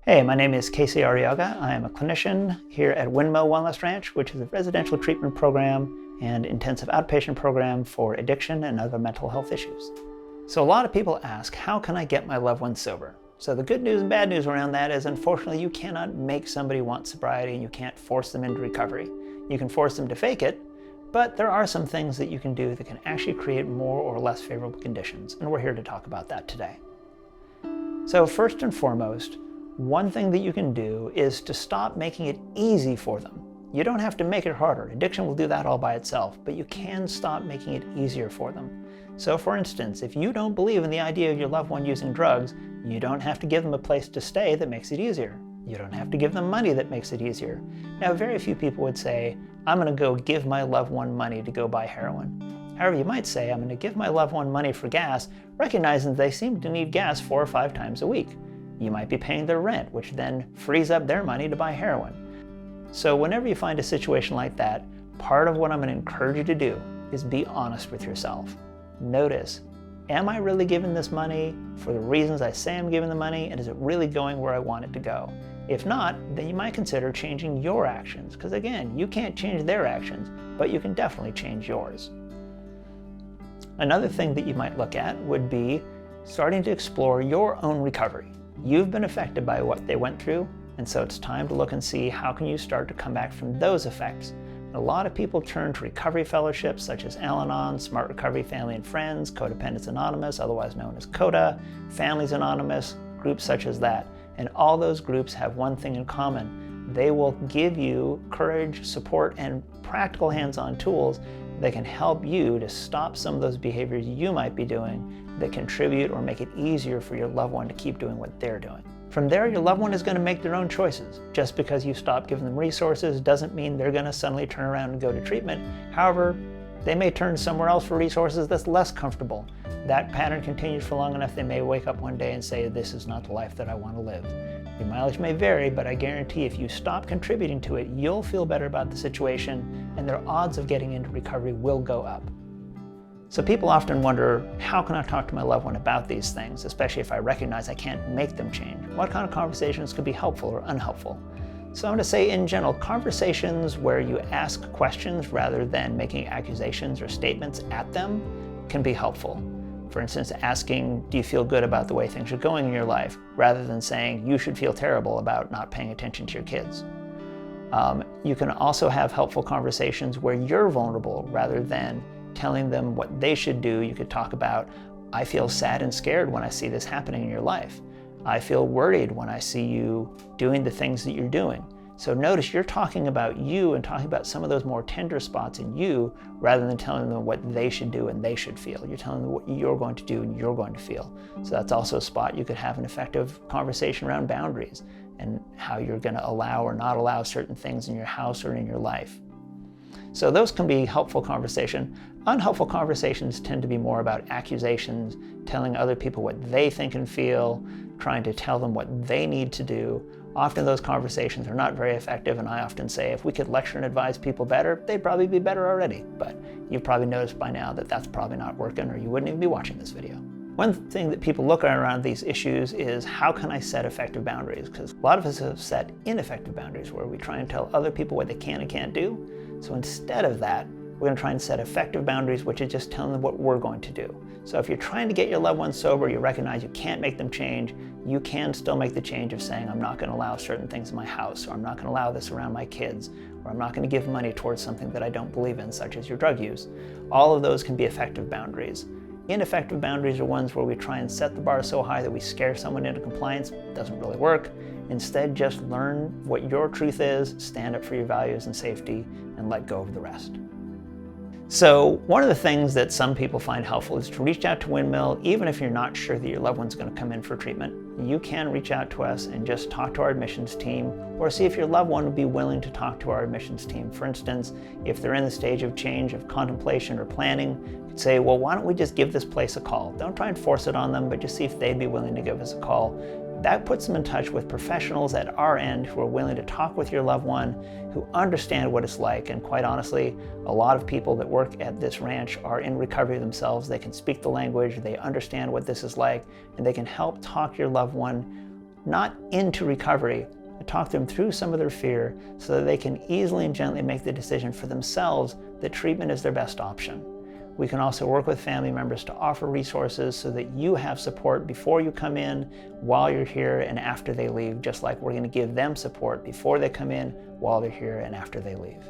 Hey, my name is Casey Arriaga. I am a clinician here at Windmill Wellness Ranch, which is a residential treatment program and intensive outpatient program for addiction and other mental health issues. So a lot of people ask, how can I get my loved ones sober? So the good news and bad news around that is, unfortunately, you cannot make somebody want sobriety and you can't force them into recovery. You can force them to fake it, but there are some things that you can do that can actually create more or less favorable conditions, and we're here to talk about that today. So first and foremost, one thing that you can do is to stop making it easy for them. You don't have to make it harder. Addiction will do that all by itself, but you can stop making it easier for them. So for instance, if you don't believe in the idea of your loved one using drugs, you don't have to give them a place to stay that makes it easier. You don't have to give them money that makes it easier. Now, very few people would say, I'm going to go give my loved one money to go buy heroin. However, you might say, I'm going to give my loved one money for gas, recognizing that they seem to need gas 4 or 5 times a week. You might be paying their rent, which then frees up their money to buy heroin. So whenever you find a situation like that, part of what I'm going to encourage you to do is be honest with yourself. Notice, am I really giving this money for the reasons I say I'm giving the money, and is it really going where I want it to go? If not, then you might consider changing your actions, because again, you can't change their actions, but you can definitely change yours. Another thing that you might look at would be starting to explore your own recovery. You've been affected by what they went through, and so it's time to look and see how can you start to come back from those effects. A lot of people turn to recovery fellowships such as Al-Anon, Smart Recovery Family and Friends, Codependence Anonymous, otherwise known as CODA, Families Anonymous, groups such as that. And all those groups have one thing in common. They will give you courage, support, and practical hands-on tools that can help you to stop some of those behaviors you might be doing that contribute or make it easier for your loved one to keep doing what they're doing. From there, your loved one is going to make their own choices. Just because you stop giving them resources doesn't mean they're going to suddenly turn around and go to treatment. However, they may turn somewhere else for resources that's less comfortable. That pattern continues for long enough, they may wake up one day and say, this is not the life that I want to live. Your mileage may vary, but I guarantee if you stop contributing to it, you'll feel better about the situation, and their odds of getting into recovery will go up. So people often wonder, how can I talk to my loved one about these things, especially if I recognize I can't make them change? What kind of conversations could be helpful or unhelpful? So I'm going to say, in general, conversations where you ask questions rather than making accusations or statements at them can be helpful. For instance, asking, do you feel good about the way things are going in your life, rather than saying, you should feel terrible about not paying attention to your kids. You can also have helpful conversations where you're vulnerable rather than telling them what they should do. You could talk about, I feel sad and scared when I see this happening in your life. I feel worried when I see you doing the things that you're doing. So notice you're talking about you and talking about some of those more tender spots in you rather than telling them what they should do and they should feel. You're telling them what you're going to do and you're going to feel. So that's also a spot you could have an effective conversation around boundaries and how you're going to allow or not allow certain things in your house or in your life. So those can be helpful conversation. Unhelpful conversations tend to be more about accusations, telling other people what they think and feel, trying to tell them what they need to do. Often those conversations are not very effective, and I often say if we could lecture and advise people better, they'd probably be better already. But you've probably noticed by now that that's probably not working, or you wouldn't even be watching this video. One thing that people look at around these issues is, how can I set effective boundaries? Because a lot of us have set ineffective boundaries where we try and tell other people what they can and can't do. So instead of that, we're going to try and set effective boundaries, which is just telling them what we're going to do. So if you're trying to get your loved ones sober, you recognize you can't make them change, you can still make the change of saying, I'm not going to allow certain things in my house, or I'm not going to allow this around my kids, or I'm not going to give money towards something that I don't believe in, such as your drug use. All of those can be effective boundaries. Ineffective boundaries are ones where we try and set the bar so high that we scare someone into compliance. It doesn't really work. Instead, just learn what your truth is, stand up for your values and safety, and let go of the rest. So one of the things that some people find helpful is to reach out to Windmill, even if you're not sure that your loved one's going to come in for treatment. You can reach out to us and just talk to our admissions team, or see if your loved one would be willing to talk to our admissions team. For instance, if they're in the stage of change, of contemplation or planning, you could say, well, why don't we just give this place a call? Don't try and force it on them, but just see if they'd be willing to give us a call. That puts them in touch with professionals at our end who are willing to talk with your loved one, who understand what it's like. And quite honestly, a lot of people that work at this ranch are in recovery themselves. They can speak the language, they understand what this is like, and they can help talk your loved one not into recovery, but talk them through some of their fear so that they can easily and gently make the decision for themselves that treatment is their best option. We can also work with family members to offer resources so that you have support before you come in, while you're here, and after they leave, just like we're going to give them support before they come in, while they're here, and after they leave.